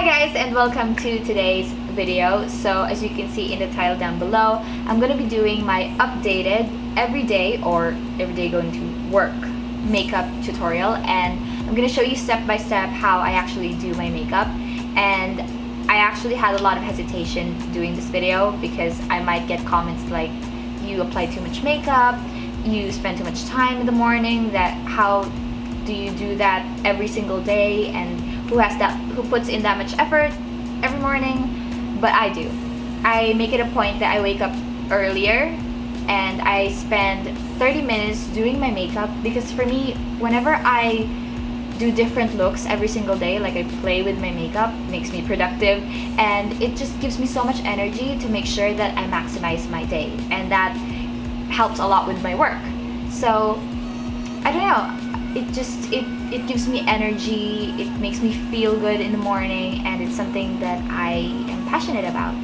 Hi guys, and welcome to today's video. So as you can see in the title down below, I'm going to be doing my updated everyday going to work makeup tutorial, and I'm going to show you step by step how I actually do my makeup. And I actually had a lot of hesitation doing this video because I might get comments like, you apply too much makeup, you spend too much time in the morning, that how do you do that every single day, and who puts in that much effort every morning? But I do. I make it a point that I wake up earlier and I spend 30 minutes doing my makeup, because for me, whenever I do different looks every single day, like I play with my makeup, makes me productive, and it just gives me so much energy to make sure that I maximize my day, and that helps a lot with my work. So I don't know, it gives me energy, it makes me feel good in the morning, and it's something that I am passionate about.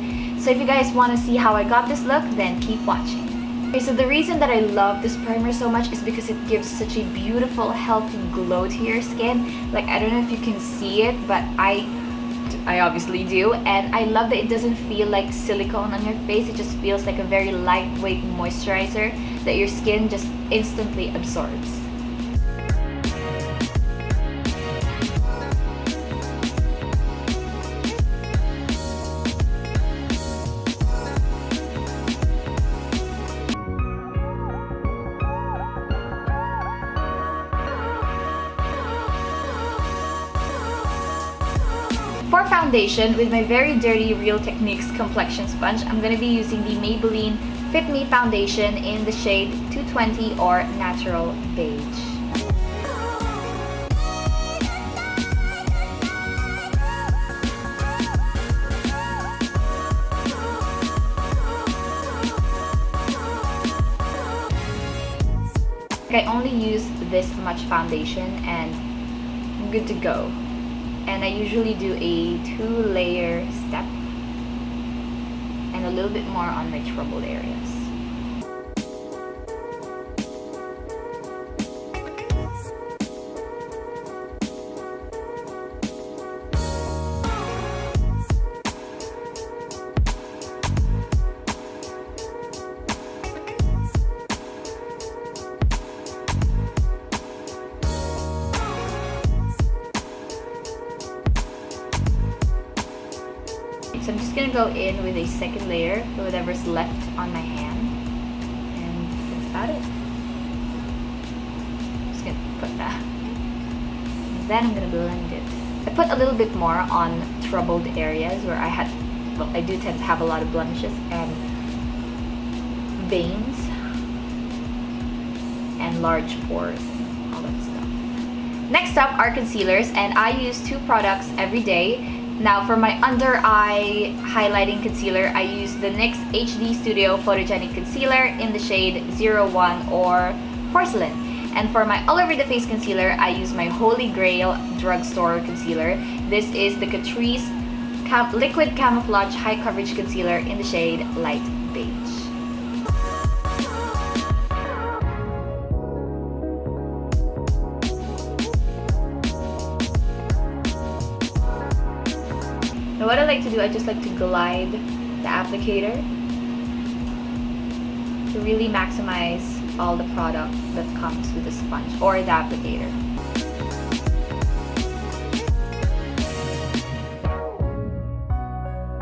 So if you guys want to see how I got this look, then keep watching. Okay, so the reason that I love this primer so much is because it gives such a beautiful, healthy glow to your skin. Like, I don't know if you can see it, but I obviously do, and I love that it doesn't feel like silicone on your face. It just feels like a very lightweight moisturizer that your skin just instantly absorbs. For foundation, with my very dirty Real Techniques complexion sponge, I'm going to be using the Maybelline Fit Me foundation in the shade 220 or Natural Beige. I only use this much foundation and I'm good to go. And I usually do a 2-layer step and a little bit more on my troubled areas. So I'm just going to go in with a second layer, whatever's left on my hand, and that's about it. I'm just going to put that, and then I'm going to blend it. I put a little bit more on troubled areas where I do tend to have a lot of blemishes and veins and large pores and all that stuff. Next up are concealers, and I use 2 products every day. Now for my under eye highlighting concealer, I use the NYX HD Studio Photogenic Concealer in the shade 01 or Porcelain. And for my all over the face concealer, I use my Holy Grail Drugstore Concealer. This is the Catrice Liquid Camouflage High Coverage Concealer in the shade Light Beige. Now what I like to do, I just like to glide the applicator to really maximize all the product that comes with the sponge or the applicator.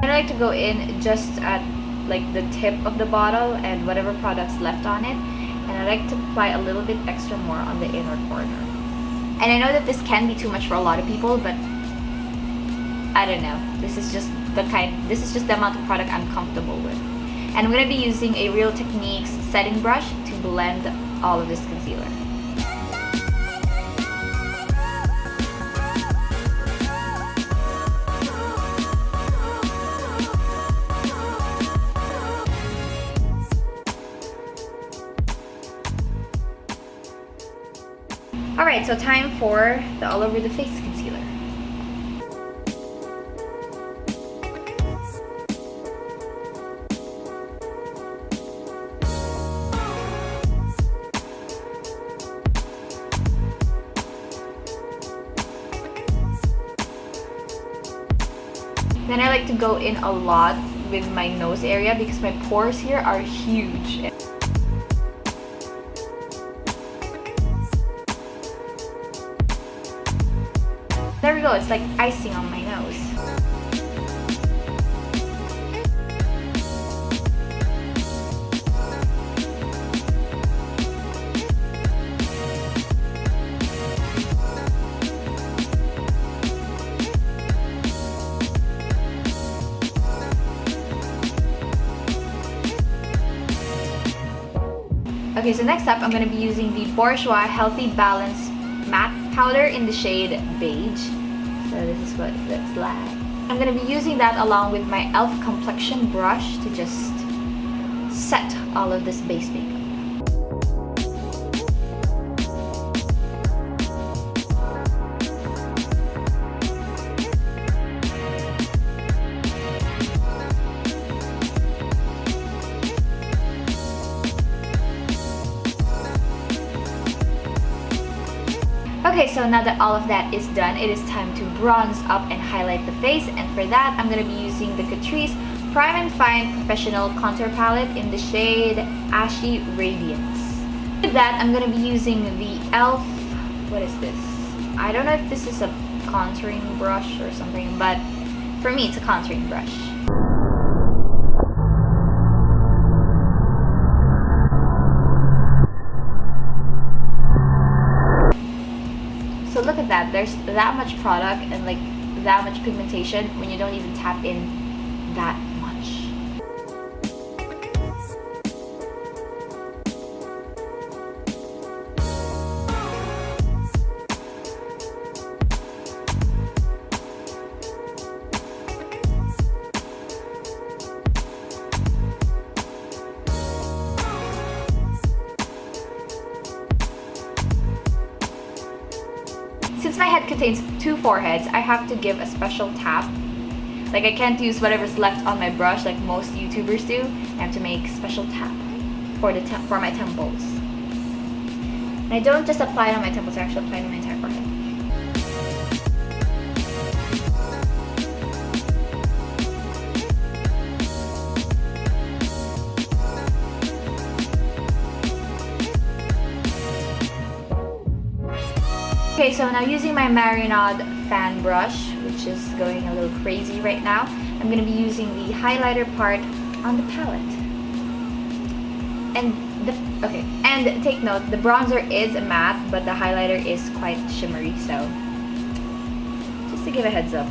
I like to go in just at like the tip of the bottle and whatever product's left on it, and I like to apply a little bit extra more on the inner corner. And I know that this can be too much for a lot of people, but I don't know. This is just the amount of product I'm comfortable with. And I'm going to be using a Real Techniques setting brush to blend all of this concealer. Alright, so time for the all over the face concealer. Then I like to go in a lot with my nose area because my pores here are huge. There we go, it's like icing on my nose. Okay, so next up, I'm going to be using the Bourjois Healthy Balance Matte Powder in the shade Beige. So this is what it looks like. I'm going to be using that along with my e.l.f. complexion brush to just set all of this base makeup. Okay, so now that all of that is done, it is time to bronze up and highlight the face. And for that, I'm going to be using the Catrice Prime and Fine Professional Contour Palette in the shade Ashy Radiance. With that, I'm going to be using the e.l.f. What is this? I don't know if this is a contouring brush or something, but for me, it's a contouring brush. So look at that, there's that much product and like that much pigmentation when you don't even tap in that much. Since my head contains two foreheads, I have to give a special tap. Like I can't use whatever's left on my brush like most YouTubers do. I have to make a special tap for my temples. And I don't just apply it on my temples, I actually apply it on my entire forehead. Okay, so now using my Marionade fan brush, which is going a little crazy right now, I'm going to be using the highlighter part on the palette. And take note, the bronzer is matte, but the highlighter is quite shimmery, so just to give a heads up.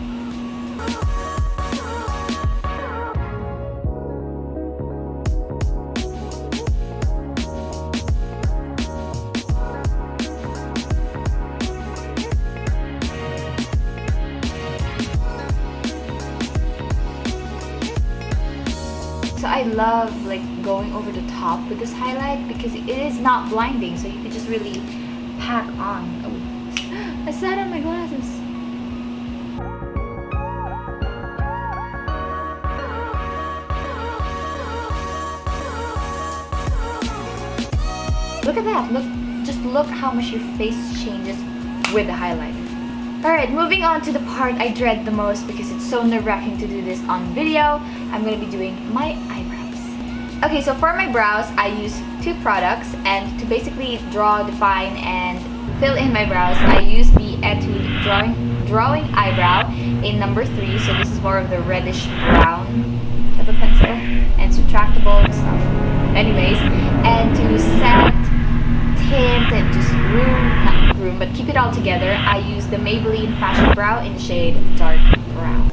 So I love like going over the top with this highlight because it is not blinding, so you can just really pack on. Oh, I sat on my glasses. Look at that, just look how much your face changes with the highlighter. Alright, moving on to the part I dread the most because it's so nerve-wracking to do this on video. I'm going to be doing my eyebrows. Okay, so for my brows, I use two products, and to basically draw, define, and fill in my brows, I use the Etude Drawing Eyebrow in number 3. So this is more of the reddish brown type of pencil, and it's retractable and stuff. Anyways, and to set, tint, and just not groom, but keep it all together, I use the Maybelline Fashion Brow in the shade Dark Brown.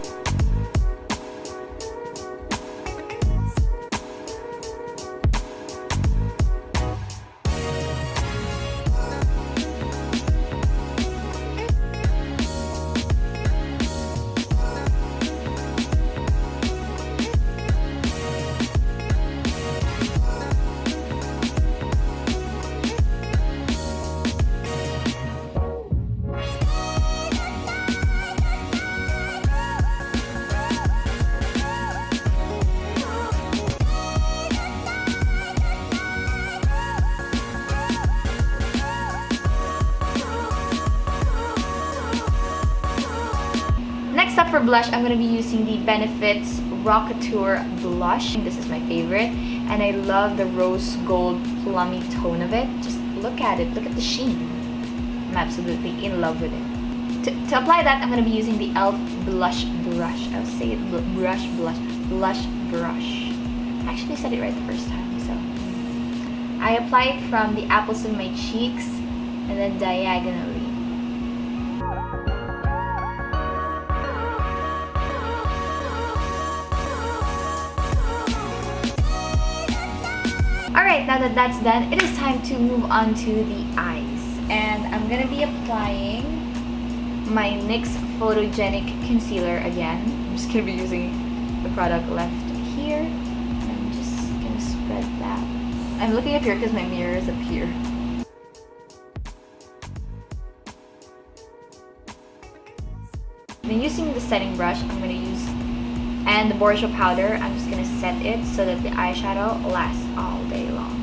blush, I'm going to be using the Benefits Rockateur blush. This is my favorite, and I love the rose gold plummy tone of it. Just look at it. Look at the sheen. I'm absolutely in love with it. To apply that, I'm going to be using the e.l.f. blush brush. I'll say it blush brush. I actually said it right the first time. So I apply it from the apples of my cheeks and then diagonally. Alright, now that that's done, it is time to move on to the eyes. And I'm going to be applying my NYX Photogenic Concealer again. I'm just going to be using the product left here. I'm just going to spread that. I'm looking up here because my mirror is up here. Then using the setting brush, I'm going to use, and the Borsho powder, I'm just going to set it so that the eyeshadow lasts all day long.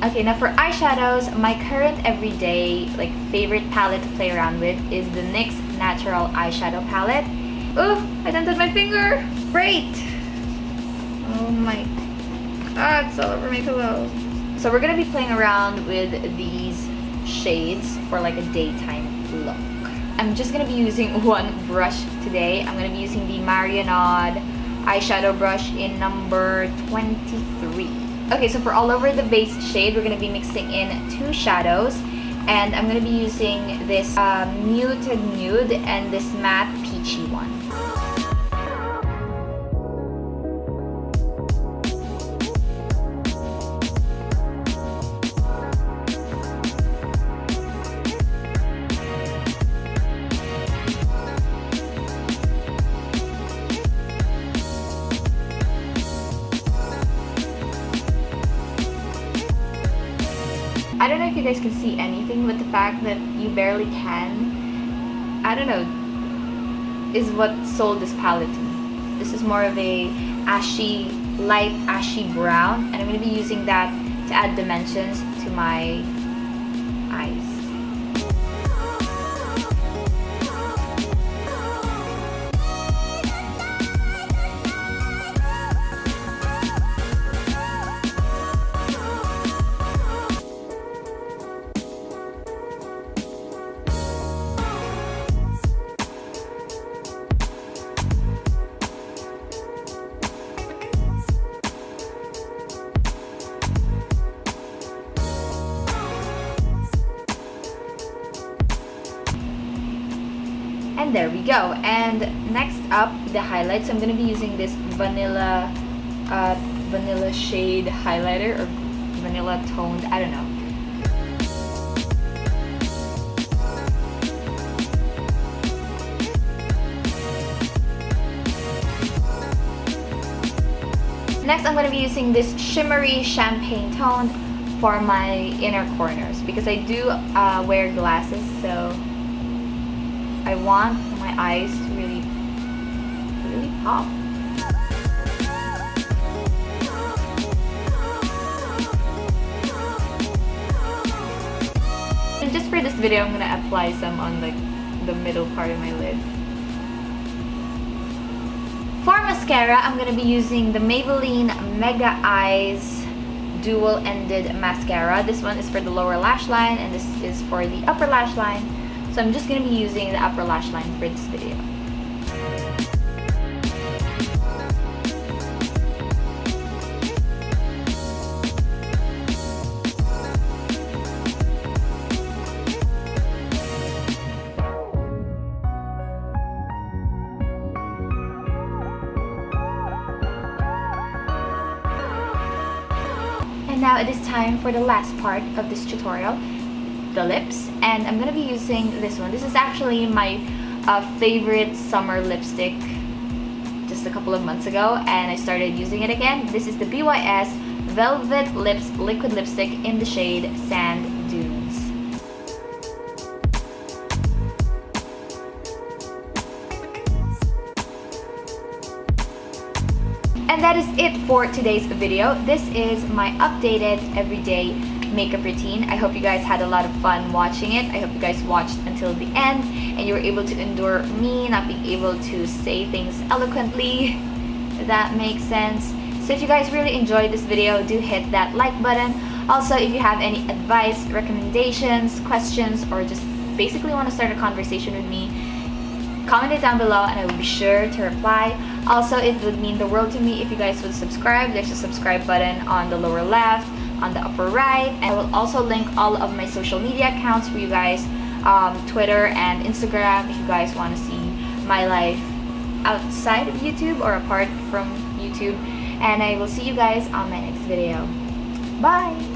Okay, now for eyeshadows, my current everyday favorite palette to play around with is the NYX Natural Eyeshadow Palette. Oh, I dented my finger! Great! Oh my god, it's all over my pillow. So we're gonna be playing around with these shades for like a daytime look. I'm just gonna be using one brush today. I'm gonna be using the Marionnaud eyeshadow brush in number 23. Okay, so for all over the base shade, we're going to be mixing in 2 shadows. And I'm going to be using this muted nude and this matte peachy one. I don't know if you guys can see anything, but the fact that you barely can, I don't know, is what sold this palette to me. This is more of a ashy, light ashy brown, and I'm going to be using that to add dimensions to my eyes. And there we go. And next up, the highlights. I'm going to be using this vanilla shade highlighter, or vanilla toned, I don't know. Next, I'm going to be using this shimmery champagne toned for my inner corners, because I do wear glasses, so I want my eyes to really pop. And just for this video, I'm gonna apply some on the middle part of my lid. For mascara, I'm gonna be using the Maybelline Mega Eyes Dual-Ended Mascara. This one is for the lower lash line, and this is for the upper lash line. So I'm just going to be using the upper lash line for this video. And now it is time for the last part of this tutorial, the lips, and I'm gonna be using this one. This is actually my favorite summer lipstick just a couple of months ago, and I started using it again. This is the BYS Velvet Lips Liquid Lipstick in the shade Sand Dunes. And that is it for today's video. This is my updated everyday makeup routine. I hope you guys had a lot of fun watching it. I hope you guys watched until the end and you were able to endure me not being able to say things eloquently, if that makes sense. So if you guys really enjoyed this video, do hit that like button. Also, if you have any advice, recommendations, questions, or just basically want to start a conversation with me, comment it down below and I will be sure to reply. Also, it would mean the world to me if you guys would subscribe. There's a subscribe button on the lower left, on the upper right, and I will also link all of my social media accounts for you guys, Twitter and Instagram, if you guys want to see my life outside of YouTube or apart from YouTube. And I will see you guys on my next video. Bye!